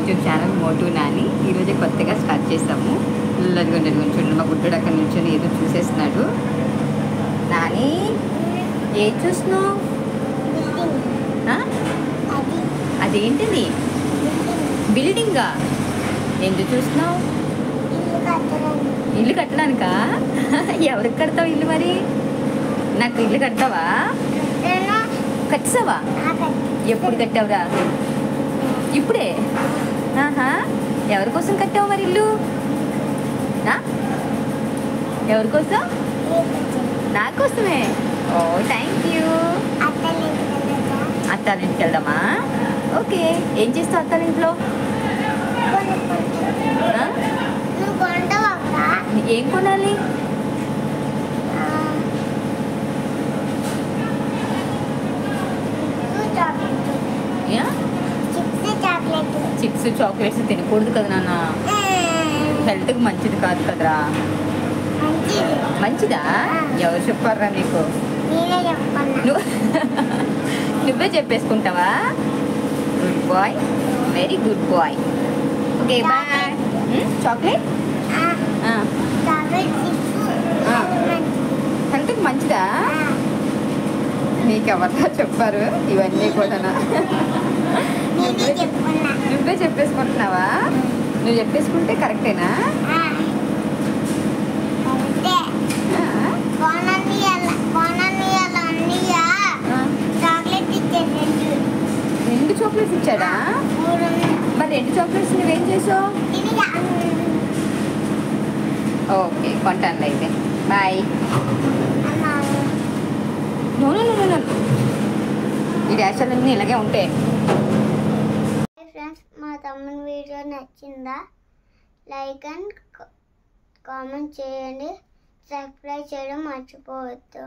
YouTube channel మోటు నాని. ఈరోజే కొత్తగా start చేసాము. అదిగోండి చూడండి, మా బుడ్డోడు అక్కడ నుంచొని ఏదో చూసేస్తున్నాడు. నాని ఏం చూస్తున్నావు? అదేంటిది? బిల్డింగా? ఎందుకు చూస్తున్నావు? ఇల్లు కట్టడానికా? ఎవరికి కడతావు ఇల్లు మరి? నాకు ఇల్లు కట్టావా? కట్టావా? ఎప్పుడు కట్టావురా? ఇప్పుడే? ఆహా, ఎవరి కోసం కట్టావు మరి ఇల్లు? ఎవరి కోసం? నా కోసమే. ఓ థ్యాంక్ యూ. అత్తారింటికి వెళ్దామా? ఓకే. ఏం చేస్తావు అత్తారింట్లో? ఏం కొనాలి? చిప్స్ చాక్లెట్స్ తినకూడదు కదా నాన్న, హెల్త్కి మంచిది కాదు కదరా. మంచిదా? ఎవరు చెప్పారా నీకు? నువ్వే చెప్పేసుకుంటావా? Good boy, very good boy. Okay bye. Chocolate హెల్త్కి మంచిదా? నీకెవరితో చెప్పారు ఇవన్నీ కూడా? నువ్వే చెప్పేసుకుంటున్నావా? నువ్వు చెప్పేసుకుంటే కరెక్టేనా? రెండు చాక్లెట్స్ ఇచ్చాడా? మరి రెండు చాక్లెట్స్ నువ్వేం చేసావు? ఓకే, కొంటాను అయితే. బాయ్. ఈ డాషాలన్నీ ఇలాగే ఉంటాయి. ఫ్రెండ్స్, మా తమ్ముని వీడియో నచ్చిందా? లైక్ అండ్ కామెంట్ చేయండి. సబ్స్క్రైబ్ చేయడం మర్చిపోవద్దు.